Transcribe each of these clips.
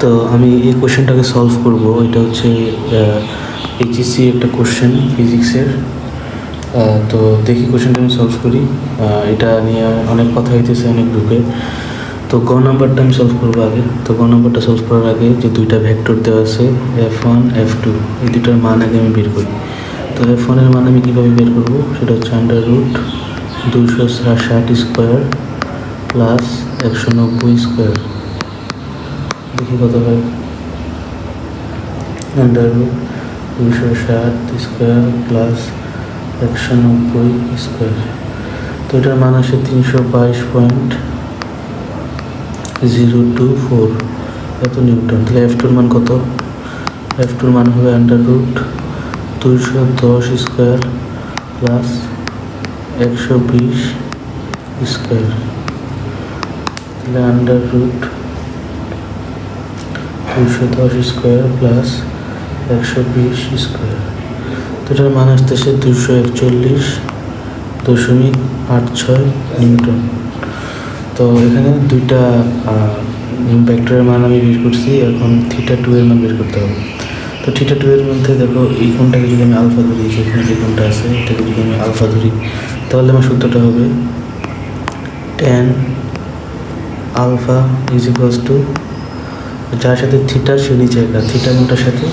তো আমি এই কোশ্চেনটাকে সলভ করব। এটা হচ্ছে এইচএসসি একটা কোশ্চেন ফিজিক্সের। তো দেখি কোশ্চেনটা আমি সলভ করি। এটা নিয়ে অনেক কথা হইতেছে অনেক গ্রুপে। তো গ নাম্বারটা আমি সলভ করবো আগে। তো গ নাম্বারটা সলভ করার আগে যে দুইটা ভেক্টর দেওয়া আছে F1 F2, এই দুটার মান আগে আমি বের করি। তো F1 এর মান আমি কীভাবে বের করবো সেটা হচ্ছে √260 স্কোয়ার প্লাস 190 স্কোয়ার। দেখি কত হয়। √260 স্কোয়ার প্লাস 190 স্কোয়ার। তো এটার মান আসে 322.024 এত নিউটন। তাহলে F2 মান কত? F2 মান হবে √210 স্কোয়ার প্লাস 120 স্কোয়ার। তাহলে √210 স্কোয়ার প্লাস 120 স্কোয়ার। তো এটার মান আসতেছে 241.86 নিউটন। তো এখানে দুইটা ভেক্টরের মান আমি বের করছি। এখন θ2 এর মান বের করতে হবে। তো θ2 এর মধ্যে দেখো এই কোণটাকে যদি আমি আলফা ধরি, সেখানে যে কোণটা আছে এটাকে যদি আমি আলফা ধরি, তাহলে আমার সূত্রটা হবে tan alpha is equals to, যার সাথে থিটা সে নিচে একা, থিটা কোণটার সাথে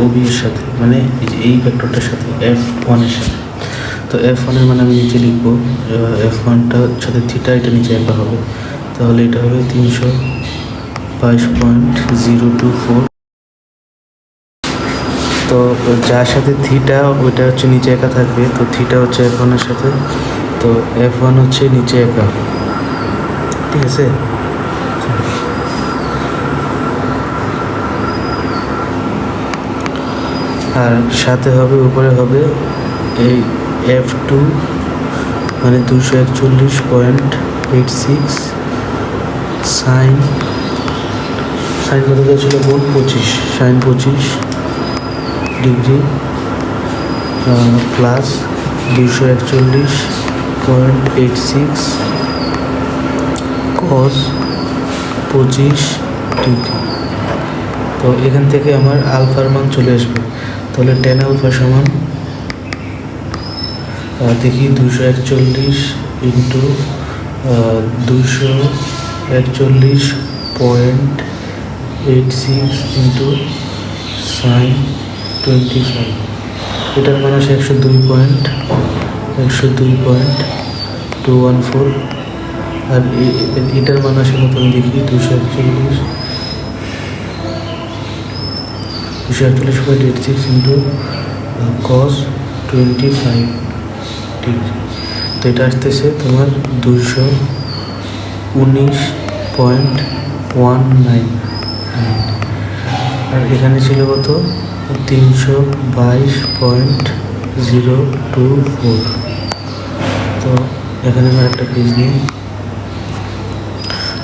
ওবি এর সাথে, মানে এই ভেক্টরটার সাথে F1 এর সাথে। তো F1 এর মানে আমি নিচে লিখবো, F1টার সাথে থিটা এটা নিচে একা হবে। তাহলে এটা হবে 322.024। তো যার সাথে থিটা ওইটা হচ্ছে নিচে একা থাকবে। তো থিটা হচ্ছে F1 এর সাথে, তো F1 হচ্ছে নিচে একা, ঠিক আছে। আর সাথে হবে উপরে হবে এই F2 মানে 241.86 সাইন কত ছিল বোন 25, sine 25 degree plus 241.86 cos 25 degree. তো এখান থেকে আমার আলফার মান চলে আসবে। তাহলে tan আলফা সমান দেখি 241 ইন্টু 241.86 ইন্টু সাইন 25। এটার মান আসে 102.214। আর এটার মান আসে কত আমি দেখি 241.86 ইন্টু cos 25 ডিগ্রি। তো এটা আসতেছে তোমার 219.19। আর এখানে ছিল কত 322.024। তো এখানে আমার একটা পেজ নিই।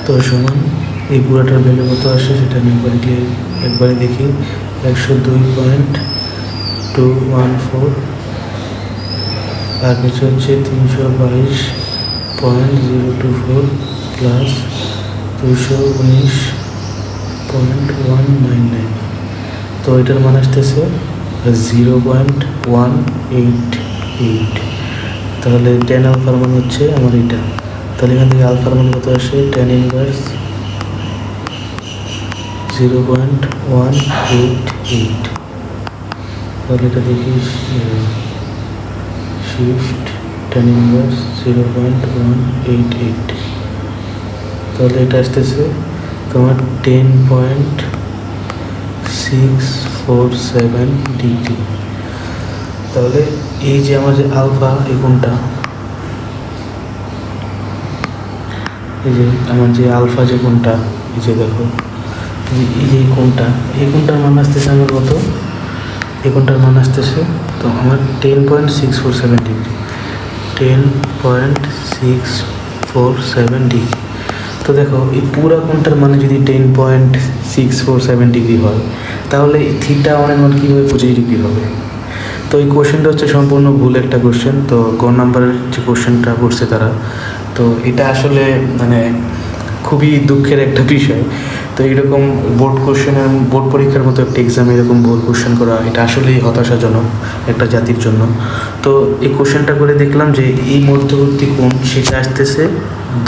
তো সমান এই পুরোটার ভ্যালু কত আসে সেটা আমি একবারে দেখি 102.214। আর কিছু হচ্ছে 322.024 প্লাস 219.199। তো এটার মান আসতেছে 0.188। তাহলে tan আলফার মান হচ্ছে আমার এটা। তাহলে এখান থেকে আলফার মান কত আসে tan ইনভার্স 0.188। তাহলে এটা দেখি শিফট tan ইনভার্স 0.188। তাহলে এটা আসতেছে তোমার 10.647 ডিগ্রি। তাহলে এই যে আমার যে আলফা এই কোণটা, এই যে আমার যে আলফা যে কোণটা, এই যে দেখো এই যে কোণটার মান আসতেছে আমার কত, এই কোণটার মান আসতেছে তো আমার 10.647 ডিগ্রি, 10.647 ডিগ্রি। তো দেখো এই পুরো কোণটার মানে যদি 10.647 ডিগ্রি হয়, তাহলে থিটা ওয়ানের মান কীভাবে 25 ডিগ্রি হবে? তো এই কোশ্চেনটা হচ্ছে সম্পূর্ণ ভুল একটা কোশ্চেন। তো গ নাম্বারের যে কোশ্চেনটা করছে তারা, তো এটা আসলে মানে খুবই দুঃখের একটা বিষয়। তো এইরকম বোর্ড পরীক্ষার মতো একটা এক্সামে এরকম ভুল কোশ্চেন করা, এটা আসলেই হতাশাজনক একটা জাতির জন্য। তো এই কোশ্চেনটা করে দেখলাম যে এই মধ্যবর্তী কোণ সেটা আসতেছে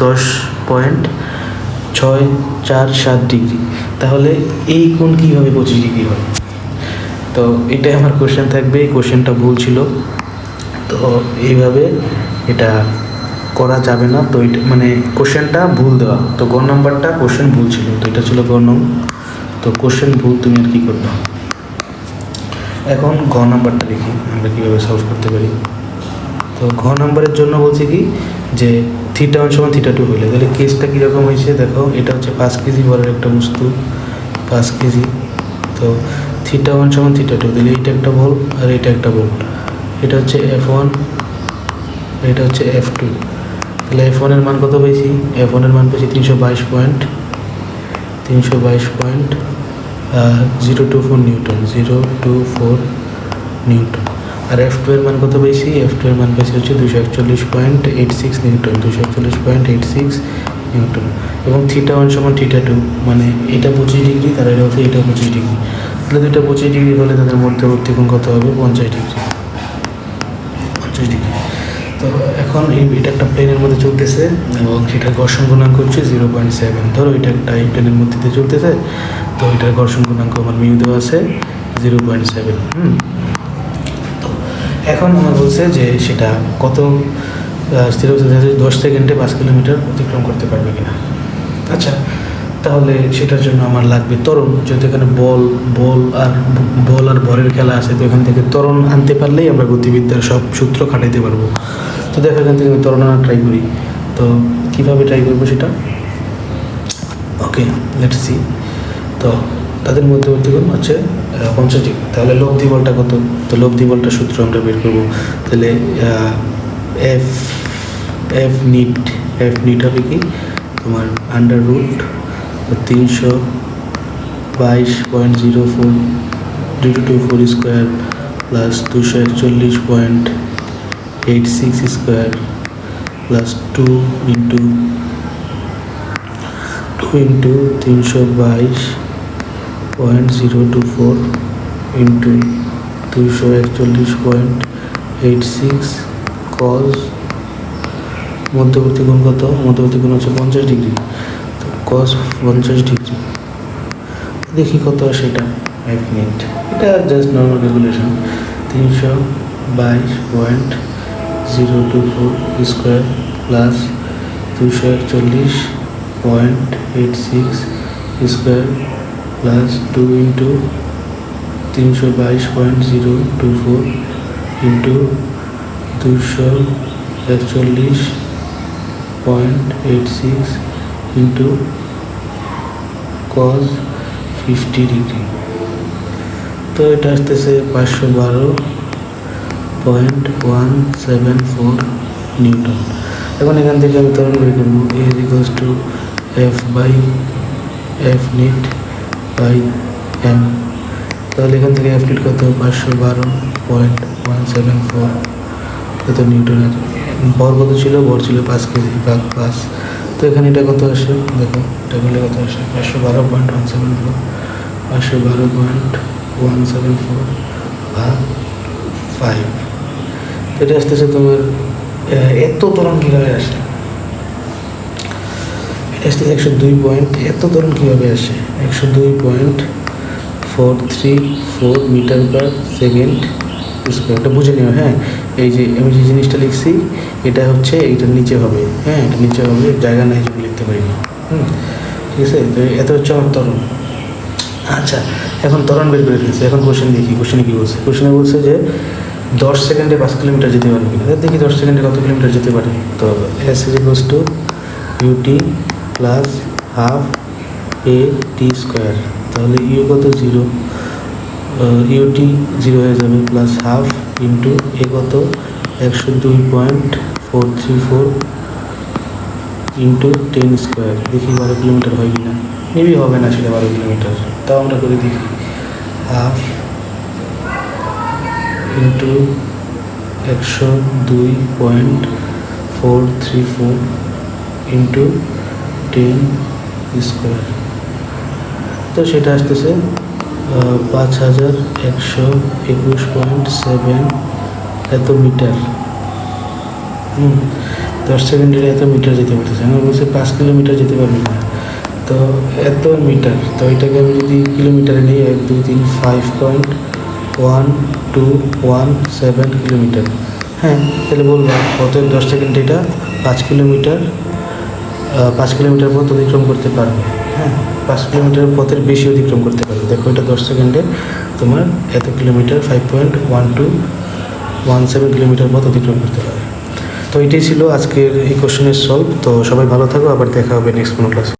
10.647 ডিগ্রি। তাহলে এই কোণ কীভাবে 25 ডিগ্রি হয়? তো এটাই আমার কোশ্চেন থাকবে। এই কোশ্চেনটা ভুল ছিল, তো এইভাবে এটা করা যাবে না। তো এটা মানে কোশ্চেনটা ভুল দেওয়া, তো গ নাম্বারটা কোশ্চেন ভুল ছিল, তো এটা ছিল গ নং। তো কোশ্চেন ভুল, তুমি আর কী করবে? এখন ঘ নাম্বারটা দেখি আমরা কীভাবে সলভ করতে পারি। তো ঘ নাম্বারের জন্য বলছে কি যে θ1 = θ2 হইলে, তাহলে কেসটা কীরকম হয়েছে দেখো। এটা হচ্ছে 5 কেজি ভরের একটা বস্তু, 5 কেজি। তো θ1 = θ2, তাহলে এইটা একটা বল আর এটা একটা বল। এটা হচ্ছে F1, এটা হচ্ছে F2। তাহলে F1 এর মান কত পেয়েছি? F1 এর মান পেয়েছি 322.024 নিউটন, 024 নিউটন। আর F2 এর মান কত পেয়েছি? F2 এর মান পেয়েছি হচ্ছে 241.86 নিউটন, 241.86 নিউটন। এবং θ1 = θ2, মানে এটা 25 ডিগ্রি, তার এটা হচ্ছে এটা 25 ডিগ্রি। তাহলে দুইটা 25 ডিগ্রি হলে তাদের মধ্যবর্তী কোণ কত হবে? 50 ডিগ্রি, 50 ডিগ্রি। তো এখন এটা একটা প্লেনের মধ্যে চলতেছে এবং সেটার ঘর্ষণ গুণাঙ্ক হচ্ছে 0.7। ধরো এটা একটা এই প্লেনের মধ্যে দিয়ে চলতেছে, তো এটার ঘর্ষণ গুণাঙ্ক আমার মিউ দেওয়া আছে 0.7। তো এখন আমার বলছে যে সেটা কত স্থির 10 সেকেন্ডে 5 কিলোমিটার অতিক্রম করতে পারবে কিনা। আচ্ছা, তাহলে সেটার জন্য আমার লাগবে ত্বরণ। যেহেতু এখানে বল আর ভরের খেলা আছে, তো এখান থেকে ত্বরণ আনতে পারলেই আমরা গতিবিদ্যার সব সূত্র খাটাইতে পারবো। তো দেখো এখান থেকে আমি ত্বরণ আনা ট্রাই করি। তো কীভাবে ট্রাই করবো সেটা, ওকে লেটস সি। তো তাদের মধ্যবর্তী কোণ হচ্ছে 50 ডিগ্রি। তাহলে লব্ধি বলটা কত? তো লব্ধি বলটা সূত্র আমরা বের করবো। তাহলে এফ নিট হবে কি তোমার √322.04224 square plus 241.86 square plus 2 into 322.024 into 241.86 cos মধ্যবর্তী কোণ কত? মধ্যবর্তী কোণ হচ্ছে 50 ডিগ্রি। তো কস 50 ডিগ্রি দেখি কত আসে এটা। 5 মিনিট, এটা just normal calculation. 322.024 square plus 241.86 square plus 2 into 322.024 into 241.86 into cos 50 degree. তো এটা আসতেছে 512.174 নিউটন। এখন এখান থেকে আমি ত্বরণ বের করবো। A = F/F net by M। তাহলে এখান থেকে F নিট কত? 512.174 কত নিউটনের। ভর কত ছিল? ভর ছিল 5 কেজি ভাগ 5। তো এখানে এটা কত আসে দেখো, এটা করলে কত আসে? 512.174, 512.174 ভাগ 5। এটা আসতেছে তোমার এত ত্বরণ কীভাবে আসে? এটা আসতেছে 102 পয়েন্ট। এত ত্বরণ কীভাবে আসে? 102.434 মিটার পার সেকেন্ড স্কোয়ার। এটা বুঝে নিও, হ্যাঁ। এই যে আমি যে জিনিসটা লিখছি, এটা হচ্ছে এইটার নিচে হবে, হ্যাঁ, এটা নিচে হবে, জায়গা নাই হিসেবে লিখতে পারিনি। ঠিক আছে, তো এত হচ্ছে আমার ত্বরণ। আচ্ছা, এখন ত্বরণ বের করে ফেলছে। এখন কোশ্চেন দেখি, কোশ্চেনে কী বলছে। কোশ্চেনে বলছে যে 10 সেকেন্ডে 5 কিলোমিটার যেতে পারবে কিনা। দেখি 10 সেকেন্ডে কত কিলোমিটার যেতে পারে। তো S = UT plus half AT square. তাহলে ইউ কত? 0, UT 0 হয়ে যাবে, প্লাস হাফ ইন্টু এ কত? 102.434 ইন্টু 10 স্কোয়ার। দেখি 12 কিলোমিটার হয় কি না। মেবি হবে না সেটা 12 কিলোমিটার, তাও আমরা করে দেখি। হাফ ইন্টু 102.434 ইন্টু 10 স্কোয়ার তো সেটা আসতেছে 5121.7 এত মিটার। 10 সেকেন্ডের এত মিটার যেতে পারতেছে। আমার বলছে 5 কিলোমিটার যেতে পারবি না, তো এত মিটার, তো এটাকে আমি যদি কিলোমিটারে নিই 1 2 3 5.1217 কিলোমিটার। হ্যাঁ, তাহলে বললাম অতএব 10 সেকেন্ডে এটা 5 কিলোমিটার 5 কিলোমিটার পথ অতিক্রম করতে পারবে। হ্যাঁ, 5 কিলোমিটার পথের বেশি অতিক্রম করতে পারবে। দেখো এটা 10 সেকেন্ডে তোমার এত কিলোমিটার 5.1217 কিলোমিটার পথ অতিক্রম করতে পারে। তো এটাই ছিল আজকের এই কোশ্চেনের সলভ। তো সবাই ভালো থাকো, আবার দেখা হবে নেক্সট কোনো ক্লাসে।